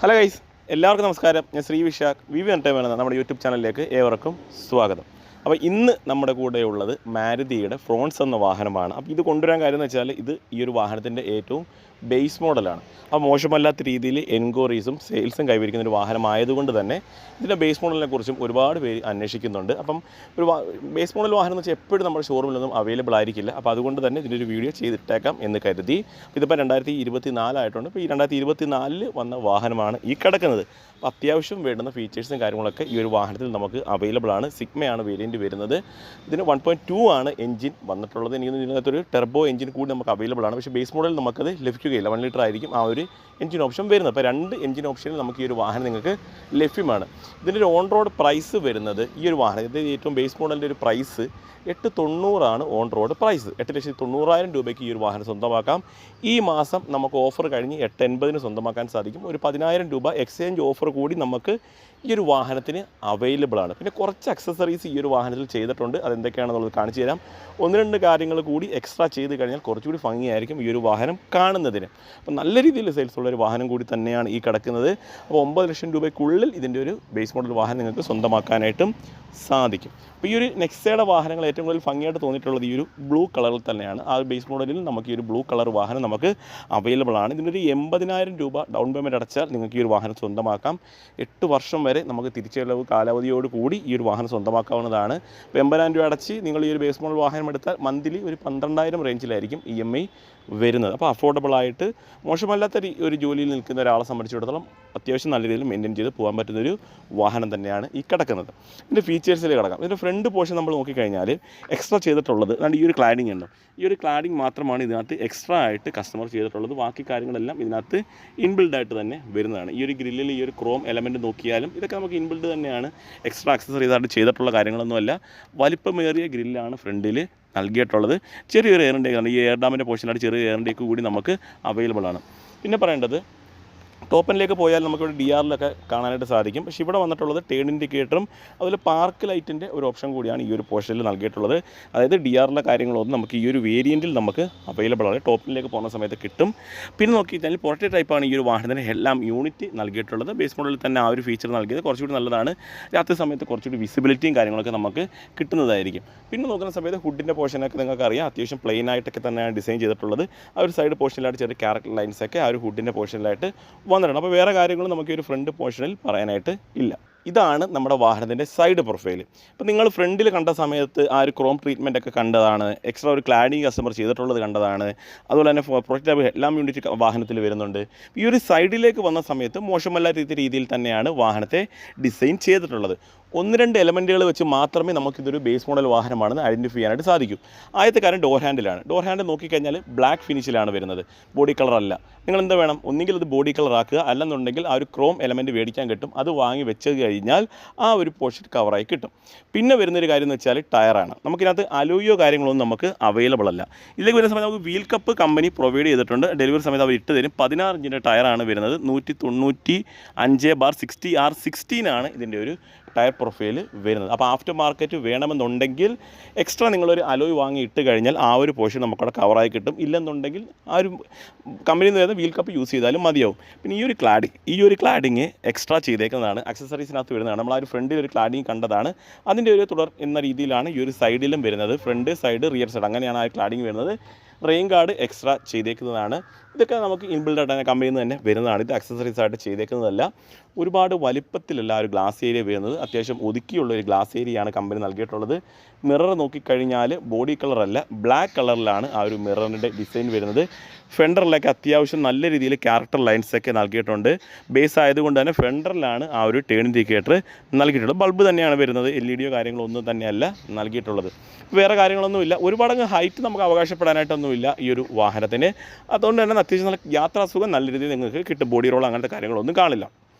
Hello guys, എല്ലാവർക്കും നമസ്കാരം. ഞാൻ ശ്രീ വിശാഖ് വിവി എൻ്റർടൈൻമെൻ്റ് എന്ന നമ്മുടെ യൂട്യൂബ് ചാനലിലേക്ക് ഏവർക്കും സ്വാഗതം. അപ്പോൾ ഇന്ന് നമ്മുടെ കൂടെയുള്ളത് മാരുതിയുടെ ഫ്രോൺസ് എന്ന വാഹനമാണ്. അപ്പോൾ ഇത് കൊണ്ടുവരാൻ കാര്യം എന്ന് വെച്ചാൽ ഇത് ഈ ഒരു വാഹനത്തിൻ്റെ ഏറ്റവും ബേസ് മോഡലാണ്. അപ്പോൾ മോശമല്ലാത്ത രീതിയിൽ എൻക്വയറീസും സെയിൽസും കൈവരിക്കുന്ന ഒരു വാഹനമായതുകൊണ്ട് തന്നെ ഇതിൻ്റെ ബേസ് മോഡലിനെ കുറിച്ചും ഒരുപാട് പേര് അന്വേഷിക്കുന്നുണ്ട്. അപ്പം ഒരു ബേസ് മോഡൽ വാഹനം എന്ന് വെച്ചാൽ എപ്പോഴും നമ്മുടെ ഷോറൂമിലൊന്നും അവൈലബിൾ ആയിരിക്കില്ല. അപ്പോൾ അതുകൊണ്ട് തന്നെ ഇതിൻ്റെ ഒരു വീഡിയോ ചെയ്തിട്ടേക്കാം എന്ന് കരുതി. ഇതിപ്പോൾ 2024 ആയിട്ടുണ്ട്. ഇപ്പോൾ ഈ 2024 വന്ന വാഹനമാണ് ഈ കിടക്കുന്നത്. അപ്പോൾ അത്യാവശ്യം വേണ്ടുന്ന ഫീച്ചേഴ്സും കാര്യങ്ങളൊക്കെ ഈ ഒരു വാഹനത്തിൽ നമുക്ക് അവൈലബിൾ ആണ്. സിഗ്മയാണ് വേരിയൻറ്റ് വരുന്നത്. ഇതിന് 1.2 ആണ് എഞ്ചിൻ വന്നിട്ടുള്ളത്. എനിക്ക് ഇതിനകത്തൊരു ടെർബോ എഞ്ചിൻ കൂടി നമുക്ക് അവൈലബിൾ ആണ്. പക്ഷേ ബേസ് മോഡൽ നമുക്കത് ലഭിക്കുകയില്ല. 1 ലിറ്റർ ആയിരിക്കും ആ ഒരു എഞ്ചിൻ ഓപ്ഷൻ വരുന്നത്. അപ്പോൾ 2 എഞ്ചിൻ ഓപ്ഷനിൽ നമുക്ക് ഈ ഒരു വാഹനം നിങ്ങൾക്ക് ലഭ്യമാണ്. ഇതിൻ്റെ ഒരു ഓൺ റോഡ് പ്രൈസ് വരുന്നത് ഈ ഒരു വാഹനം ഇത് ഏറ്റവും ബേസ് മോഡലിൻ്റെ ഒരു പ്രൈസ് 890 ഓൺ റോഡ് പ്രൈസ്. 8,90,000 രൂപയ്ക്ക് ഈ ഒരു വാഹനം സ്വന്തമാക്കാം. ഈ മാസം നമുക്ക് ഓഫർ കഴിഞ്ഞ് 880 സ്വന്തമാക്കാൻ സാധിക്കും. ഒരു 10,000 രൂപ എക്സ്ചേഞ്ച് ഓഫർ കൂടി നമുക്ക് ഈ ഒരു വാഹനത്തിന് അവൈലബിൾ ആണ്. പിന്നെ കുറച്ച് അക്സസറീസ് ഈ ഒരു വാഹനത്തിൽ ചെയ്തിട്ടുണ്ട്. അതെന്തൊക്കെയാണെന്നുള്ളത് കാണിച്ചു തരാം. 1-2 കാര്യങ്ങൾ കൂടി എക്സ്ട്രാ ചെയ്ത് കഴിഞ്ഞാൽ കുറച്ചുകൂടി ഭംഗിയായിരിക്കും ഈ ഒരു വാഹനം കാണുന്നതിന്. അപ്പോൾ നല്ല രീതിയിൽ സെയിൽസ് ഉള്ളൊരു വാഹനം കൂടി തന്നെയാണ് ഈ കിടക്കുന്നത്. അപ്പോൾ 9 ലക്ഷം രൂപയ്ക്കുള്ളിൽ ഇതിൻ്റെ ഒരു ബേസ് മോഡൽ വാഹനം നിങ്ങൾക്ക് സ്വന്തമാക്കാനായിട്ടും സാധിക്കും. അപ്പോൾ ഈ ഒരു നെക്സയുടെ വാഹനങ്ങൾ ഏറ്റവും കൂടുതൽ ഭംഗിയായിട്ട് തോന്നിയിട്ടുള്ളത് ഈ ഒരു ബ്ലൂ കളറിൽ തന്നെയാണ്. ആ ബേസ് മോഡലിൽ നമുക്ക് ഈ ഒരു ബ്ലൂ കളർ വാഹനം നമുക്ക് അവൈലബിൾ ആണ്. ഇതിനൊരു 80,000 രൂപ ഡൗൺ പേയ്മെൻറ്റ് അടച്ചാൽ നിങ്ങൾക്ക് ഈ ഒരു വാഹനം സ്വന്തമാക്കാം. 8 വർഷം വരെ നമുക്ക് തിരിച്ചടവ് കാലാവധിയോട് കൂടി ഈ ഒരു വാഹനം സ്വന്തമാക്കാവുന്നതാണ്. അപ്പോൾ 80,000 രൂപ അടച്ച് നിങ്ങൾ ഈ ഒരു ബേസ് മോഡൽ വാഹനം എടുത്താൽ മന്ത്ലി ഒരു 12,000 റേഞ്ചിലായിരിക്കും EMI വരുന്നത്. അപ്പോൾ അഫോർഡബിളായിട്ട് മോശമല്ലാത്ത ഒരു ജോലിയിൽ നിൽക്കുന്ന ഒരാളെ സംബന്ധിച്ചിടത്തോളം അത്യാവശ്യം നല്ല രീതിയിൽ മെയിൻറ്റെയിൻ ചെയ്ത് പോകാൻ പറ്റുന്നൊരു വാഹനം തന്നെയാണ് ഈ കിടക്കുന്നത്. ഇതിൻ്റെ ഫീച്ചേഴ്സിൽ കിടക്കാം. ഇതിൻ്റെ ഫ്രണ്ട് പോർഷൻ നമ്മൾ നോക്കിക്കഴിഞ്ഞാൽ എക്സ്ട്രാ ചെയ്തിട്ടുള്ളത് ഈ ഒരു ക്ലാഡിംഗ് ഉണ്ട്. ഈ ഒരു ക്ലാഡിംഗ് മാത്രമാണ് ഇതിനകത്ത് എക്സ്ട്രാ ആയിട്ട് കസ്റ്റമർ ചെയ്തിട്ടുള്ളത്. ബാക്കി കാര്യങ്ങളെല്ലാം ഇതിനകത്ത് ഇൻബിൽഡായിട്ട് തന്നെ വരുന്നതാണ്. ഈ ഒരു ഗ്രില്ലിൽ ഈ ഒരു ക്രോം എലമെൻറ്റ് നോക്കിയാലും ഇതൊക്കെ നമുക്ക് ഇൻബിൽഡ് തന്നെയാണ്. എക്സ്ട്രാ അക്സസറീസ് ആയിട്ട് ചെയ്തിട്ടുള്ള കാര്യങ്ങളൊന്നുമല്ല. വലിപ്പമേറിയ ഗ്രില്ലാണ് ഫ്രണ്ടിൽ നൽകിയിട്ടുള്ളത്. ചെറിയൊരു എയർ ഇൻടേക്കാണ്. ഈ എയർ ഡാമിൻ്റെ പോർഷനായിട്ട് ചെറിയ എയർ ഇൻടേക്ക് കൂടി നമുക്ക് അവൈലബിൾ ആണ്. പിന്നെ പറയേണ്ടത് ടോപ്പനിലേക്ക് പോയാൽ നമുക്കിവിടെ DRലൊക്കെ കാണാനായിട്ട് സാധിക്കും. പക്ഷേ ഇവിടെ വന്നിട്ടുള്ളത് ടേൺ ഇൻഡിക്കേറ്ററും അതുപോലെ പാർക്ക് ലൈറ്റിൻ്റെ ഒരു ഓപ്ഷൻ കൂടിയാണ് ഈ ഒരു പോർഷനിൽ നൽകിയിട്ടുള്ളത്. അതായത് DRലെ കാര്യങ്ങളൊന്നും നമുക്ക് ഈ ഒരു വേരിയൻറ്റിൽ നമുക്ക് അവൈലബിൾ ആണ്. ടോപ്പിലേക്ക് പോകുന്ന സമയത്ത് കിട്ടും. പിന്നെ നോക്കിക്കഴിഞ്ഞാൽ പോർട്രേ ടൈപ്പാണ് ഈ ഒരു വാഹനത്തിന് എല്ലാം യൂണിറ്റ് നൽകിയിട്ടുള്ളത്. ബേസ് മോഡലിൽ തന്നെ ആ ഒരു ഫീച്ചർ നൽകിയത് കുറച്ചുകൂടി നല്ലതാണ്. രാത്രി സമയത്ത് കുറച്ചുകൂടി വിസിബിലിറ്റിയും കാര്യങ്ങളൊക്കെ നമുക്ക് കിട്ടുന്നതായിരിക്കും. പിന്നെ നോക്കുന്ന സമയത്ത് ഹുഡിൻ്റെ പോർഷനൊക്കെ നിങ്ങൾക്ക് അറിയാം, അത്യാവശ്യം പ്ലെയിൻ ആയിട്ടൊക്കെ തന്നെയാണ് ഡിസൈൻ ചെയ്തിട്ടുള്ളത്. ആ ഒരു സൈഡ് പോർഷനിലായിട്ട് ചെറിയ ക്യാരക്ടർ ലൈൻസൊക്കെ ആ ഒരു ഹുഡിൻ്റെ പോർഷനിലായിട്ട് വന്നിട്ടുണ്ട്. അപ്പോൾ വേറെ കാര്യങ്ങളും നമുക്ക് ഈ ഒരു ഫ്രണ്ട് പോർഷനിൽ പറയാനായിട്ട് ഇല്ല. ഇതാണ് നമ്മുടെ വാഹനത്തിൻ്റെ സൈഡ് പ്രൊഫൈൽ. ഇപ്പോൾ നിങ്ങൾ ഫ്രണ്ടിൽ കണ്ട സമയത്ത് ആ ഒരു ക്രോം ട്രീറ്റ്മെൻ്റ് ഒക്കെ കണ്ടതാണ്. എക്സ്ട്രാ ഒരു ക്ലാഡിംഗ് കസ്റ്റമർ ചെയ്തിട്ടുള്ളത് കണ്ടതാണ്. അതുപോലെ തന്നെ പ്രൊട്ടക്റ്റ് എല്ലാം യൂണിറ്റ് വാഹനത്തിൽ വരുന്നുണ്ട്. ഈ ഒരു സൈഡിലേക്ക് വന്ന സമയത്ത് മോശമല്ലാത്ത രീതിയിൽ തന്നെയാണ് വാഹനത്തെ ഡിസൈൻ ചെയ്തിട്ടുള്ളത്. 1-2 എലമെൻറ്റുകൾ വെച്ച് മാത്രമേ നമുക്കിതൊരു ബേസ് മോഡൽ വാഹനമാണെന്ന് ഐഡൻറ്റിഫൈ ചെയ്യാനായിട്ട് സാധിക്കും. ആദ്യത്തെ കാര്യം ഡോർ ഹാൻഡിലാണ്. ഡോർ ഹാൻഡിൽ നോക്കിക്കഴിഞ്ഞാൽ ബ്ലാക്ക് ഫിനിഷിലാണ് വരുന്നത്, ബോഡി കളറല്ല. നിങ്ങൾ എന്താ വേണം, ഒന്നുകിൽ അത് ബോഡി കളർ ആക്കുക, അല്ലെന്നുണ്ടെങ്കിൽ ആ ഒരു ക്രോം എലമെൻറ്റ് മേടിക്കാൻ കിട്ടും. അത് വാങ്ങി വെച്ച് കഴിഞ്ഞാൽ ആ ഒരു പോർഷൻ കവറായി കിട്ടും. പിന്നെ വരുന്നൊരു കാര്യം എന്ന് വെച്ചാൽ ടയറാണ്. നമുക്കിനകത്ത് അലോയോ കാര്യങ്ങളൊന്നും നമുക്ക് അവൈലബിൾ അല്ല. ഇതിലേക്ക് വരുന്ന സമയത്ത് നമുക്ക് വീൽ കപ്പ് കമ്പനി പ്രൊവൈഡ് ചെയ്തിട്ടുണ്ട്. ഡെലിവറി സമയത്ത് അവർ ഇട്ട് തരും. 16 ഇഞ്ചിൻ്റെ ടയറാണ് വരുന്നത്. 195/60R16 ആണ് ഇതിൻ്റെ ഒരു ടയർ പ്രൊഫൈൽ വരുന്നത്. അപ്പോൾ ആഫ്റ്റർ മാർക്കറ്റ് വേണമെന്നുണ്ടെങ്കിൽ എക്സ്ട്രാ നിങ്ങളൊരു അലോയ് വാങ്ങി ഇട്ട് കഴിഞ്ഞാൽ ആ ഒരു പോർഷൻ നമുക്കവിടെ കവറായി കിട്ടും. ഇല്ലെന്നുണ്ടെങ്കിൽ ആ ഒരു കമ്പനിയിൽ നിന്ന് വരുന്ന വീൽ കപ്പ് യൂസ് ചെയ്താലും മതിയാവും. പിന്നെ ഈ ഒരു ക്ലാഡിങ് എക്സ്ട്രാ ചെയ്തേക്കുന്നതാണ്. അക്സസറീസിനകത്ത് വരുന്നതാണ്. നമ്മൾ ആ ഒരു ഫ്രണ്ടിൽ ഒരു ക്ലാഡിങ് കണ്ടതാണ്. അതിൻ്റെ ഒരു തുടർ എന്ന രീതിയിലാണ് ഈ ഒരു സൈഡിലും വരുന്നത്. ഫ്രണ്ട് സൈഡ് റിയർ സൈഡ് അങ്ങനെയാണ് ആ ക്ലാഡിങ് വരുന്നത്. റെയിൻ ഗാർഡ് എക്സ്ട്രാ ചെയ്തേക്കുന്നതാണ്. ഇതൊക്കെ നമുക്ക് ഇൻബിൽഡായിട്ട് കമ്പനിയിൽ നിന്ന് തന്നെ വരുന്നതാണ്. ഇത് അക്സസറീസ് ആയിട്ട് ചെയ്തേക്കുന്നതല്ല. ഒരുപാട് വലിപ്പത്തിലല്ല ഒരു ഗ്ലാസ് ഏരിയ വരുന്നത്. അത്യാവശ്യം ഒതുക്കിയുള്ള ഒരു ഗ്ലാസ് ഏരിയയാണ് കമ്പനി നൽകിയിട്ടുള്ളത്. മിറർ നോക്കിക്കഴിഞ്ഞാൽ ബോഡി കളറല്ല, ബ്ലാക്ക് കളറിലാണ് ആ ഒരു മിററിൻ്റെ ഡിസൈൻ വരുന്നത്. ഫെൻഡറിലൊക്കെ അത്യാവശ്യം നല്ല രീതിയിൽ ക്യാരക്ടർ ലൈൻസൊക്കെ നൽകിയിട്ടുണ്ട്. ബേസ് ആയതുകൊണ്ട് തന്നെ ഫെൻഡറിലാണ് ആ ഒരു ടേൺ ഇൻഡിക്കേറ്റർ നൽകിയിട്ടുള്ളത്. ബൾബ് തന്നെയാണ് വരുന്നത്. LED കാര്യങ്ങളോ ഒന്നും തന്നെയല്ല നൽകിയിട്ടുള്ളത്. വേറെ കാര്യങ്ങളൊന്നുമില്ല. ഒരുപാടങ്ങ് ഹൈറ്റ് നമുക്ക് അവകാശപ്പെടാനായിട്ടൊന്നുമില്ല ഈ ഒരു വാഹനത്തിന്. അതുകൊണ്ട് തന്നെ അത്യാവശ്യം നല്ല യാത്രാസുഖം നല്ല രീതിയിൽ നിങ്ങൾക്ക് കിട്ടും. ബോഡി റോൾ അങ്ങനത്തെ കാര്യങ്ങളൊന്നും കാണില്ല.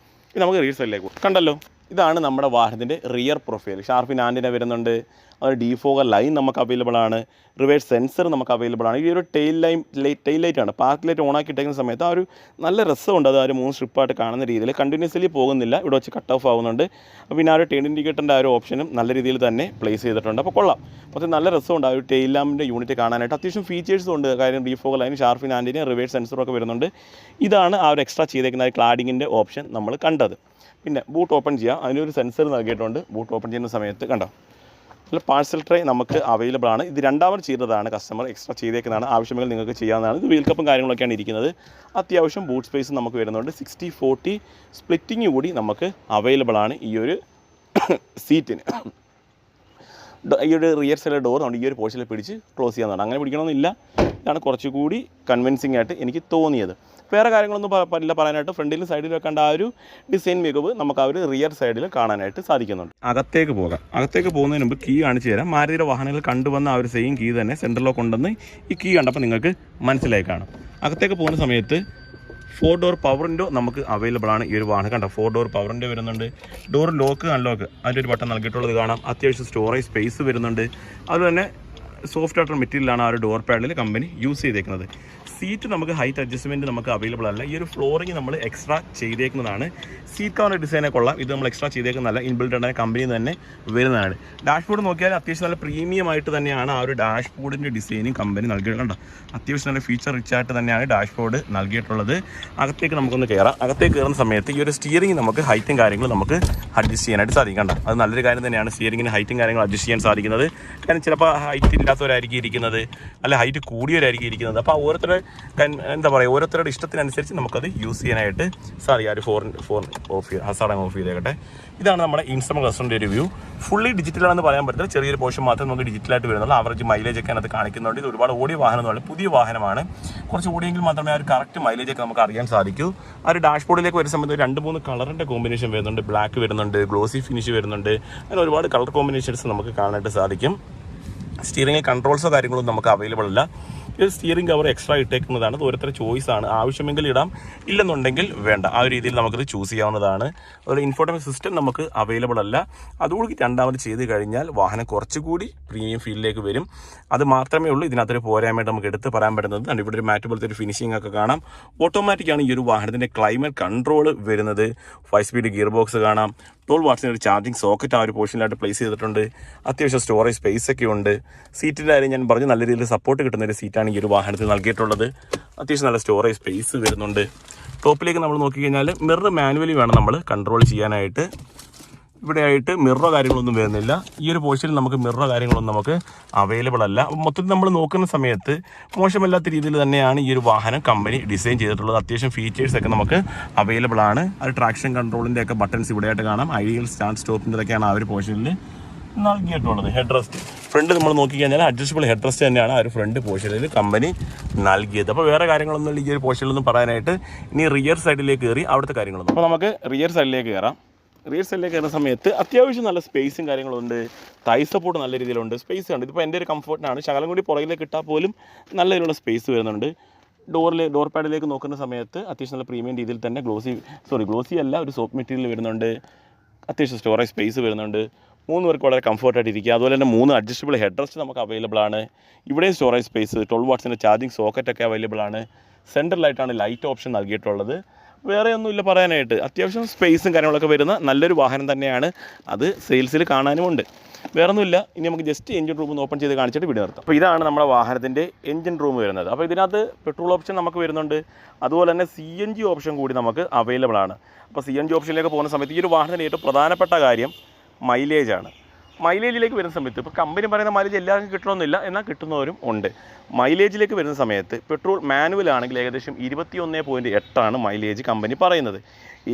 നമുക്ക് റീസെയിലേക്ക് കണ്ടല്ലോ. ഇതാണ് നമ്മുടെ വാഹനത്തിൻ്റെ റിയർ പ്രൊഫൈൽ. ഷാർപ്പിൻ ആൻറ്റിന വരുന്നുണ്ട്, അത് ഡീഫോഗർ ലൈൻ നമുക്ക് അവൈലബിൾ ആണ്, റിവേഴ്സ് സെൻസർ നമുക്ക് അവൈലബിൾ ആണ്. ഈ ഒരു ടെയിൽ ലൈറ്റാണ്. പാർക്ക് ലൈറ്റ് ഓൺ ആക്കി ഇട്ടേക്കുന്ന സമയത്ത് ആ ഒരു നല്ല രസമുണ്ട്. അത് ആ ഒരു 3 സ്ട്രിപ്പായിട്ട് കാണുന്ന രീതിയിൽ കണ്ടിന്യൂസ്ലി പോകുന്നില്ല, ഇവിടെ വെച്ച് കട്ട് ഓഫ് ആവുന്നുണ്ട്. അപ്പോൾ പിന്നെ ആ ഒരു ടേൺ ഇൻഡിക്കേറ്ററിൻ്റെ ആ ഒരു ഓപ്ഷനും നല്ല രീതിയിൽ തന്നെ പ്ലേസ് ചെയ്തിട്ടുണ്ട്. അപ്പോൾ കൊള്ളാം, അപ്പോൾ നല്ല രസമുണ്ട് ആ ഒരു ടെയിൽ ലാമ്പിൻ്റെ യൂണിറ്റ് കാണാനായിട്ട്. അത്യാവശ്യം ഫീച്ചേഴ്സും ഉണ്ട്, കാര്യം defogger line, shark fin antenna, reverse സെൻസറും ഒക്കെ വരുന്നുണ്ട്. ഇതാണ് ആ ഒരു എക്സ്ട്രാ ചെയ്തേക്കുന്ന ക്ലാഡിങ്ങിൻ്റെ ഓപ്ഷൻ നമ്മൾ കണ്ടത്. പിന്നെ ബൂട്ട് ഓപ്പൺ ചെയ്യാം, അതിനൊരു സെൻസർ നൽകിയിട്ടുണ്ട്. ബൂട്ട് ഓപ്പൺ ചെയ്യുന്ന സമയത്ത് കണ്ടോ, അല്ല പാഴ്സൽ ട്രേ നമുക്ക് അവൈലബിൾ ആണ്. ഇത് രണ്ടാമത് ചെയ്തതാണ്, കസ്റ്റമർ എക്സ്ട്രാ ചെയ്തേക്കുന്നതാണ്. ആവശ്യമെങ്കിൽ നിങ്ങൾക്ക് ചെയ്യാവുന്നതാണ്. ഇത് വീൽ കപ്പും കാര്യങ്ങളൊക്കെയാണ് ഇരിക്കുന്നത്. അത്യാവശ്യം ബൂട്ട് സ്പേസ് നമുക്ക് വരുന്നുണ്ട്. 60-40 സ്പ്ലിറ്റിങ് കൂടി നമുക്ക് അവൈലബിൾ ആണ് ഈ ഒരു സീറ്റിന്. ഈ ഒരു റിയർ സൈഡ് ഡോർ നമ്മൾ ഈ ഒരു പോർഷനിൽ പിടിച്ച് ക്ലോസ് ചെയ്യാവുന്നതാണ്. അങ്ങനെ പിടിക്കണമെന്നില്ല, ഇതാണ് കുറച്ചുകൂടി കൺവിൻസിംഗ് ആയിട്ട് എനിക്ക് തോന്നിയത്. വേറെ കാര്യങ്ങളൊന്നും പറ്റില്ല പറയാനായിട്ട്. ഫ്രണ്ടിലും സൈഡിലും വെക്കേണ്ട ആ ഒരു ഡിസൈൻ മികവ് നമുക്ക് ആ ഒരു റിയർ സൈഡിൽ കാണാനായിട്ട് സാധിക്കുന്നുണ്ട്. അകത്തേക്ക് പോകാം. അകത്തേക്ക് പോകുന്നതിന് മുമ്പ് കീ കാണിച്ചു തരാം. മാരുതിയുടെ വാഹനങ്ങൾ കണ്ടുവന്ന ആ ഒരു സെയിം കീ തന്നെ സെൻറ്ററിലോ കൊണ്ടുവന്ന് ഈ കീ കണ്ടപ്പോൾ നിങ്ങൾക്ക് മനസ്സിലായി കാണും. അകത്തേക്ക് പോകുന്ന സമയത്ത് 4 ഡോർ പവർ വിൻഡോ നമുക്ക് അവൈലബിൾ ആണ്. ഈ ഒരു വാഹനം കണ്ടോ, 4 ഡോർ പവർ വിൻഡോ വരുന്നുണ്ട്. ഡോർ ലോക്ക് അൺലോക്ക് അതിൻ്റെ ഒരു ബട്ടൺ നൽകിയിട്ടുള്ളത് കാണാം. അത്യാവശ്യം സ്റ്റോറേജ് സ്പേസ് വരുന്നുണ്ട്. അതുതന്നെ സോഫ്റ്റ് ആയിട്ടുള്ള മെറ്റീരിയലാണ് ആ ഒരു ഡോർ പാഡിൽ കമ്പനി യൂസ് ചെയ്തേക്കുന്നത്. സീറ്റ് നമുക്ക് ഹൈറ്റ് അഡ്ജസ്റ്റ്മെൻറ്റ് നമുക്ക് അവൈലബിൾ അല്ല. ഈ ഒരു ഫ്ലോറിങ് നമ്മൾ എക്സ്ട്രാ ചെയ്തേക്കുന്നതാണ്. സീറ്റ് കവറിൻ്റെ ഡിസൈനെ കൊള്ളാം. ഇത് നമ്മൾ എക്സ്ട്രാ ചെയ്തേക്കുന്നതല്ല, ഇൻബിൽഡ് ആയ കമ്പനി തന്നെ വരുന്നതാണ്. ഡാഷ്ബോർഡ് നോക്കിയാൽ അത്യാവശ്യം നല്ല പ്രീമിയം ആയിട്ട് തന്നെയാണ് ആ ഒരു ഡാഷ്ബോർഡിൻ്റെ ഡിസൈനും കമ്പനി നൽകിയിട്ടുണ്ട്. അത്യാവശ്യം നല്ല ഫീച്ചർ റിച്ച് ആയിട്ട് തന്നെയാണ് ഡാഷ്ബോർഡ് നൽകിയിട്ടുള്ളത്. അകത്തേക്ക് നമുക്കൊന്ന് കയറാം. അകത്തേക്ക് കയറുന്ന സമയത്ത് ഈ ഒരു സ്റ്റിയറിംഗ് നമുക്ക് ഹൈറ്റും കാര്യങ്ങളും നമുക്ക് അഡ്ജസ്റ്റ് ചെയ്യാനായിട്ട് സാധിക്കണ്ട. അത് നല്ലൊരു കാര്യം തന്നെയാണ്, സ്റ്റിയറിംഗിന് ഹൈറ്റും കാര്യങ്ങളും അഡ്ജസ്റ്റ് ചെയ്യാൻ സാധിക്കുന്നത്. കാരണം ചിലപ്പോൾ ഹൈറ്റ് ഇല്ലാത്തവരായിരിക്കും ഇരിക്കുന്നത്, അല്ല ഹൈറ്റ് കൂടിയവരായിരിക്കും ഇരിക്കുന്നത്. അപ്പോൾ ഓരോരുത്തരുടെ എന്താ പറയുക, ഓരോരുത്തരുടെ ഇഷ്ടത്തിനനുസരിച്ച് നമുക്കത് യൂസ് ചെയ്യാനായിട്ട് സാധിക്കും. ആ ഒരു ഫോർ ഓഫ് ചെയ്ത് ഹസാർഡ് ഓഫ് ചെയ്തേക്കട്ടെ. ഇതാണ് നമ്മുടെ ഇൻസ്റ്റമ റെസ്റ്റോറൻറ്റ് ഒരു വ്യൂ. ഫുള്ളി ഡിജിറ്റലാണെന്ന് പറയാൻ പറ്റില്ല, ചെറിയൊരു പോർഷൻ മാത്രമേ നമുക്ക് ഡിജിറ്റലായിട്ട് വരുന്നുള്ളൂ. ആവറേജ് മൈലേജ് ഒക്കെ അത് കാണിക്കുന്നുണ്ട്. ഇത് ഒരുപാട് ഓടിയ വാഹനമൊന്നുമല്ല, പുതിയ വാഹനമാണ്. കുറച്ച് ഓടിയെങ്കിൽ മാത്രമേ ആ ഒരു കറക്റ്റ് മൈലേജ് ഒക്കെ നമുക്ക് അറിയാൻ സാധിക്കൂ. ആ ഒരു ഡാഷ്ബോർഡിലേക്ക് വരുന്ന സമയത്ത് 2-3 കളറിൻ്റെ കോമ്പിനേഷൻ വരുന്നുണ്ട്. ബ്ലാക്ക് വരുന്നുണ്ട്, ഗ്ലോസി ഫിനിഷ് വരുന്നുണ്ട്. അങ്ങനെ ഒരുപാട് കളർ കോമ്പിനേഷൻസ് നമുക്ക് കാണാനായിട്ട് സാധിക്കും. സ്റ്റിയറിംഗ് കൺട്രോൾസോ കാര്യങ്ങളൊന്നും നമുക്ക് അവൈലബിൾ അല്ല. ഈ സ്റ്റിയറിംഗ് കവർ എക്സ്ട്രാ ഇട്ടേക്കുന്നതാണ്. ഓരോരുത്തരുടെ ചോയ്സാണ്. ആവശ്യമെങ്കിൽ ഇടാം, ഇല്ലെന്നുണ്ടെങ്കിൽ വേണ്ട. ആ ഒരു രീതിയിൽ നമുക്കത് ചൂസ് ചെയ്യാവുന്നതാണ്. ഒരു ഇൻഫോർട്ടൈൻമെൻറ്റ് സിസ്റ്റം നമുക്ക് അവൈലബിൾ അല്ല. അതുകൂടി രണ്ടാമത് ചെയ്ത് കഴിഞ്ഞാൽ വാഹനം കുറച്ചുകൂടി പ്രീമിയം ഫീൽഡിലേക്ക് വരും. അത് മാത്രമേ ഉള്ളൂ ഇതിനകത്തൊരു പോരായ്മയായിട്ട് നമുക്ക് എടുത്ത് പറയാൻ പറ്റുന്നത്. അതുകൊണ്ട് ഇവിടെ ഒരു മാറ്റ് പോലത്തെ ഒരു ഫിനിഷിംഗ് ഒക്കെ കാണാം. ഓട്ടോമാറ്റിക്കാണ് ഈ ഒരു വാഹനത്തിൻ്റെ ക്ലൈമറ്റ് കൺട്രോൾ വരുന്നത്. 5 സ്പീഡ് ഗിയർ ബോക്സ് കാണാം. 12 വാട്ട്സിന് ഒരു ചാർജിങ് സോക്കറ്റ് ആ ഒരു പോർഷനിലായിട്ട് പ്ലേസ് ചെയ്തിട്ടുണ്ട്. അത്യാവശ്യം സ്റ്റോറേജ് സ്പേസ് ഒക്കെ ഉണ്ട്. സീറ്റിൻ്റെ കാര്യം ഞാൻ പറഞ്ഞു, നല്ല രീതിയിൽ സപ്പോർട്ട് കിട്ടുന്ന ഒരു സീറ്റാണ് ഈ ഒരു വാഹനത്തിൽ നൽകിയിട്ടുള്ളത്. അത്യാവശ്യം നല്ല സ്റ്റോറേജ് സ്പേസ് വരുന്നുണ്ട്. ടോപ്പിലേക്ക് നമ്മൾ നോക്കിക്കഴിഞ്ഞാൽ മിറർ മാനുവലി വേണം നമ്മൾ കൺട്രോൾ ചെയ്യാനായിട്ട്. ഇവിടെയായിട്ട് മിററോ കാര്യങ്ങളൊന്നും വരുന്നില്ല. ഈ ഒരു പോർഷനിൽ നമുക്ക് മിററോ കാര്യങ്ങളൊന്നും നമുക്ക് അവൈലബിൾ അല്ല. മൊത്തത്തിൽ നമ്മൾ നോക്കുന്ന സമയത്ത് മോശമല്ലാത്ത രീതിയിൽ തന്നെയാണ് ഈ ഒരു വാഹനം കമ്പനി ഡിസൈൻ ചെയ്തിട്ടുള്ളത്. അത്യാവശ്യം ഫീച്ചേഴ്സൊക്കെ നമുക്ക് അവൈലബിൾ ആണ്. അത് ട്രാക്ഷൻ കൺട്രോളിൻ്റെ ഒക്കെ ബട്ടൺസ് ഇവിടെയായിട്ട് കാണാം. ഐഡിയൽ സ്റ്റാർട്ട് സ്റ്റോപ്പിൻ്റെതൊക്കെയാണ് ആ ഒരു പോർഷനിൽ നൽകിയിട്ടുള്ളത്. ഹെഡ് റെസ്റ്റ് ഫ്രണ്ട് നമ്മൾ നോക്കിക്കഴിഞ്ഞാൽ അഡ്ജസ്റ്റബിൾ ഹെഡ് റെസ്റ്റ് തന്നെയാണ് ആ ഒരു ഫ്രണ്ട് പോർഷനിൽ കമ്പനി നൽകിയത്. അപ്പോൾ വേറെ കാര്യങ്ങളൊന്നും ഈ ഒരു പോർഷനിലൊന്നും പറയാനായിട്ട്. ഇനി റിയർ സൈഡിലേക്ക് കയറി അവിടുത്തെ കാര്യങ്ങളൊന്നും. അപ്പോൾ നമുക്ക് റിയർ സൈഡിലേക്ക് കയറാം. റിയർ സൈഡിലേക്ക് കയറുന്ന സമയത്ത് അത്യാവശ്യം നല്ല സ്പേസും കാര്യങ്ങളുണ്ട്. തൈ സപ്പോർട്ട് നല്ല രീതിയിലുണ്ട്. സ്പേസ് ഉണ്ട്. ഇതിപ്പോൾ എൻ്റെ ഒരു കംഫർട്ടിനാണ്. ശകലം കൂടി പുറകിലേക്ക് ഇട്ടാൽ പോലും നല്ല രീതിയിലുള്ള സ്പേസ് വരുന്നുണ്ട്. ഡോർ പാഡിലേക്ക് നോക്കുന്ന സമയത്ത് അത്യാവശ്യം നല്ല പ്രീമിയം രീതിയിൽ തന്നെ ഗ്ലോസി അല്ല, ഒരു സോപ്പ് മെറ്റീരിയൽ വരുന്നുണ്ട്. അത്യാവശ്യം സ്റ്റോറേജ് സ്പേസ് വരുന്നുണ്ട്. 3 പേർക്ക് വളരെ കംഫർട്ടായിട്ട് ഇരിക്കുക. അതുപോലെ തന്നെ 3 അഡ്ജസ്റ്റബിൾ ഹെഡ് റെസ്റ്റ് നമുക്ക് അവൈലബിൾ ആണ്. ഇവിടെയും സ്റ്റോറേജ് സ്പേസ്, 12 വാട്ട്സിൻ്റെ ചാർജിങ് സോക്കറ്റൊക്കെ അവൈലബിൾ ആണ്. സെൻട്രലായിട്ടാണ് ലൈറ്റ് ഓപ്ഷൻ നൽകിയിട്ടുള്ളത്. വേറെ ഒന്നുമില്ല പറയാനായിട്ട്. അത്യാവശ്യം സ്പേസും കാര്യങ്ങളൊക്കെ വരുന്ന നല്ലൊരു വാഹനം തന്നെയാണ്. അത് സെയിൽസിൽ കാണാനുമുണ്ട്. വേറെ ഒന്നുമില്ല. ഇനി നമുക്ക് ജസ്റ്റ് എഞ്ചിൻ റൂം ഒന്ന് ഓപ്പൺ ചെയ്ത് കാണിച്ചിട്ട് വീഡിയോ നിർത്താം. അപ്പോൾ ഇതാണ് നമ്മുടെ വാഹനത്തിൻ്റെ എഞ്ചിൻ റൂം വരുന്നത്. അപ്പോൾ ഇതിനകത്ത് പെട്രോൾ ഓപ്ഷൻ നമുക്ക് വരുന്നുണ്ട്. അതുപോലെ തന്നെ CNG ഓപ്ഷൻ കൂടി നമുക്ക് അവൈലബിൾ ആണ്. അപ്പോൾ CNG ഓപ്ഷനിലേക്ക് പോകുന്ന സമയത്ത് ഈ ഒരു വാഹനത്തിൻ്റെ ഏറ്റവും പ്രധാനപ്പെട്ട കാര്യം മൈലേജാണ്. മൈലേജിലേക്ക് വരുന്ന സമയത്ത് ഇപ്പോൾ കമ്പനി പറയുന്ന മൈലേജ് എല്ലാവർക്കും കിട്ടണമെന്നില്ല, എന്നാൽ കിട്ടുന്നവരും ഉണ്ട്. മൈലേജിലേക്ക് വരുന്ന സമയത്ത് പെട്രോൾ മാനുവൽ ആണെങ്കിൽ ഏകദേശം 21.8 മൈലേജ് കമ്പനി പറയുന്നത്.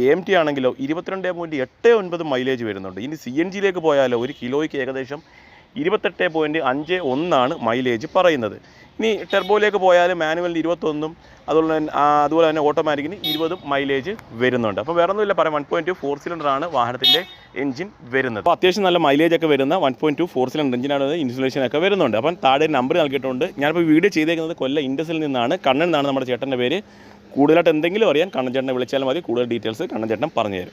AMT ആണെങ്കിലോ 22.89 മൈലേജ് വരുന്നുണ്ട്. ഇനി CNGയിലേക്ക് പോയാലോ 1 കിലോയ്ക്ക് ഏകദേശം 28.51 മൈലേജ് പറയുന്നത്. ഇനി ടെർബോയിലേക്ക് പോയാൽ മാനുവലിന് 21 അതുപോലെ തന്നെ ഓട്ടോമാറ്റിക്കിന് 20 മൈലേജ് വരുന്നുണ്ട്. അപ്പോൾ വേറെ ഒന്നുമില്ല പറയാം. 1.2 4 സിലിണ്ടറാണ് വാഹനത്തിൻ്റെ എഞ്ചിൻ വരുന്നത്. അപ്പോൾ അത്യാവശ്യം നല്ല മൈലേജ് ഒക്കെ വരുന്ന 1.2 4 സിലിണ്ടർ എഞ്ചിനാണ്. ഇൻസുലേഷനൊക്കെ വരുന്നുണ്ട്. അപ്പം താഴെ നമ്പർ നൽകിയിട്ടുണ്ട്. ഞാനിപ്പോൾ വീഡിയോ ചെയ്തേക്കുന്നത് കൊല്ലം ഇൻഡസിൽ നിന്നാണ്. കണ്ണൻ എന്നാണ് നമ്മുടെ ചേട്ടൻ്റെ പേര്. കൂടുതലായിട്ട് എന്തെങ്കിലും അറിയാൻ കണ്ണൻ ചേട്ടനെ വിളിച്ചാൽ മതി. കൂടുതൽ ഡീറ്റെയിൽസ് കണ്ണൻ ചേട്ടൻ പറഞ്ഞു തരും.